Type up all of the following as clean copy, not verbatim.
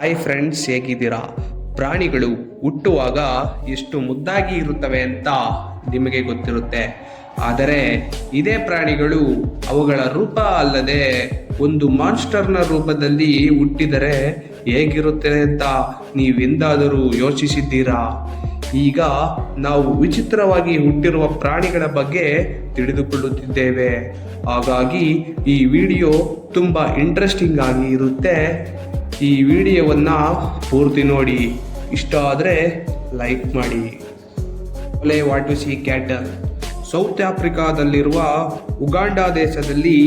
Hi friends, ಹೇಗಿದ್ದೀರಾ? ಪ್ರಾಣಿಗಳು ಹುಟ್ಟುವಾಗ ಎಷ್ಟು ಮುದ್ದಾಗಿ ಇರುತ್ತವೆ ಅಂತ ನಿಮಗೆ ಗೊತ್ತಿರುತ್ತೆ. ಆದರೆ ಇದೇ ಪ್ರಾಣಿಗಳು ಅವುಗಳ ರೂಪ ಅಲ್ಲದೆ ಒಂದು ಮಾನ್ಸ್ಟರ್ನ ರೂಪದಲ್ಲಿ ಹುಟ್ಟಿದರೆ ಹೇಗಿರುತ್ತದೆ ಅಂತ ನೀವೆಂದಾದರೂ ಯೋಚಿಸಿದ್ದೀರಾ? ಈಗ ನಾವು ವಿಚಿತ್ರವಾಗಿ ಹುಟ್ಟಿರುವ ಪ್ರಾಣಿಗಳ ಬಗ್ಗೆ ತಿಳಿದುಕೊಳ್ಳುತ್ತಿದ್ದೇವೆ. ಹಾಗಾಗಿ ಈ ವಿಡಿಯೋ ತುಂಬ ಇಂಟ್ರೆಸ್ಟಿಂಗ್ ಆಗಿ ಇರುತ್ತೆ. ಈ ವಿಡಿಯೋವನ್ನು ಪೂರ್ತಿ ನೋಡಿ. ಇಷ್ಟ ಆದರೆ ಲೈಕ್ ಮಾಡಿ. What to see cattle. South ಆಫ್ರಿಕಾದಲ್ಲಿರುವ ಉಗಾಂಡಾ ದೇಶದಲ್ಲಿ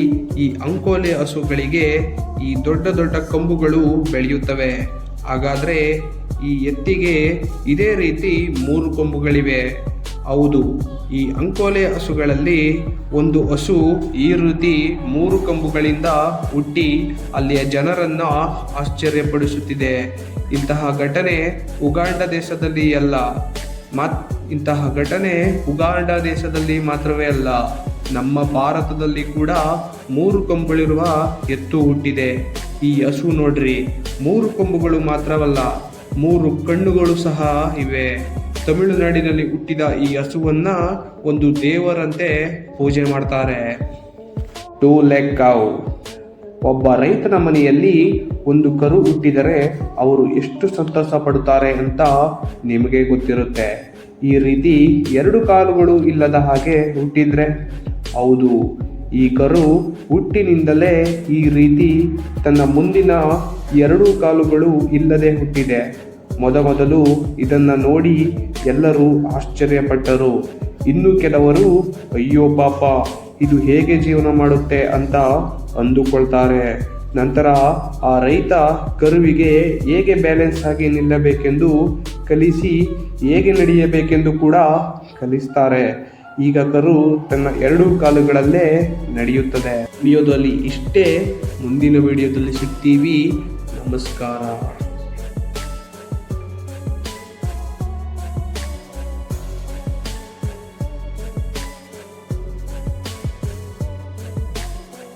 ಈ ಅಂಕೋಲೆ ಹಸುಗಳಿಗೆ ಈ ದೊಡ್ಡ ದೊಡ್ಡ ಕೊಂಬುಗಳು ಬೆಳೆಯುತ್ತವೆ. ಹಾಗಾದರೆ ಈ ಎತ್ತಿಗೆ ಇದೇ ರೀತಿ 3 ಕೊಂಬುಗಳಿವೆ. ಹೌದು, ಈ ಅಂಕೋಲೆ ಹಸುಗಳಲ್ಲಿ ಒಂದು ಹಸು ಈ ರೀತಿ 3 ಕೊಂಬುಗಳಿಂದ ಹುಟ್ಟಿ ಅಲ್ಲಿಯ ಜನರನ್ನು ಆಶ್ಚರ್ಯಪಡಿಸುತ್ತಿದೆ. ಇಂತಹ ಘಟನೆ ಉಗಾಂಡ ದೇಶದಲ್ಲಿ ಅಲ್ಲ, ಇಂತಹ ಘಟನೆ ಉಗಾಂಡ ದೇಶದಲ್ಲಿ ಮಾತ್ರವೇ ಅಲ್ಲ, ನಮ್ಮ ಭಾರತದಲ್ಲಿ ಕೂಡ 3 ಕೊಂಬುಗಳಿರುವ ಎತ್ತು ಹುಟ್ಟಿದೆ. ಈ ಹಸು ನೋಡ್ರಿ, 3 ಕೊಂಬುಗಳು ಮಾತ್ರವಲ್ಲ, 3 ಕಣ್ಣುಗಳು ಸಹ ಇವೆ. ತಮಿಳುನಾಡಿನಲ್ಲಿ ಹುಟ್ಟಿದ ಈ ಹಸುವನ್ನ ಒಂದು ದೇವರಂತೆ ಪೂಜೆ ಮಾಡ್ತಾರೆ. 2 leg cow. ಒಬ್ಬ ರೈತನ ಮನೆಯಲ್ಲಿ ಒಂದು ಕರು ಹುಟ್ಟಿದರೆ ಅವರು ಎಷ್ಟು ಸಂತೋಷ ಪಡುತ್ತಾರೆ ಅಂತ ನಿಮಗೆ ಗೊತ್ತಿರುತ್ತೆ. ಈ ರೀತಿ 2 ಕಾಲುಗಳು ಇಲ್ಲದ ಹಾಗೆ ಹುಟ್ಟಿದ್ರೆ, ಹೌದು, ಈ ಕರು ಹುಟ್ಟಿನಿಂದಲೇ ಈ ರೀತಿ ತನ್ನ ಮುಂದಿನ 2 ಕಾಲುಗಳು ಇಲ್ಲದೆ ಹುಟ್ಟಿದೆ. ಮೊದಲು ಇದನ್ನು ನೋಡಿ ಎಲ್ಲರೂ ಆಶ್ಚರ್ಯಪಟ್ಟರು. ಇನ್ನು ಕೆಲವರು ಅಯ್ಯೋ ಪಾಪ, ಇದು ಹೇಗೆ ಜೀವನ ಮಾಡುತ್ತೆ ಅಂತ ಅಂದುಕೊಳ್ತಾರೆ. ನಂತರ ಆ ರೈತ ಕರುವಿಗೆ ಹೇಗೆ ಬ್ಯಾಲೆನ್ಸ್ ಆಗಿ ನಿಲ್ಲಬೇಕೆಂದು ಕಲಿಸಿ ಹೇಗೆ ನಡೆಯಬೇಕೆಂದು ಕೂಡ ಕಲಿಸ್ತಾರೆ. ಈಗ ಕರು ತನ್ನ 2 ಕಾಲುಗಳಲ್ಲೇ ನಡೆಯುತ್ತದೆ. ವಿಡಿಯೋದಲ್ಲಿ ಇಷ್ಟೇ. ಮುಂದಿನ ವಿಡಿಯೋದಲ್ಲಿ ಸಿಗ್ತೀವಿ. ನಮಸ್ಕಾರ.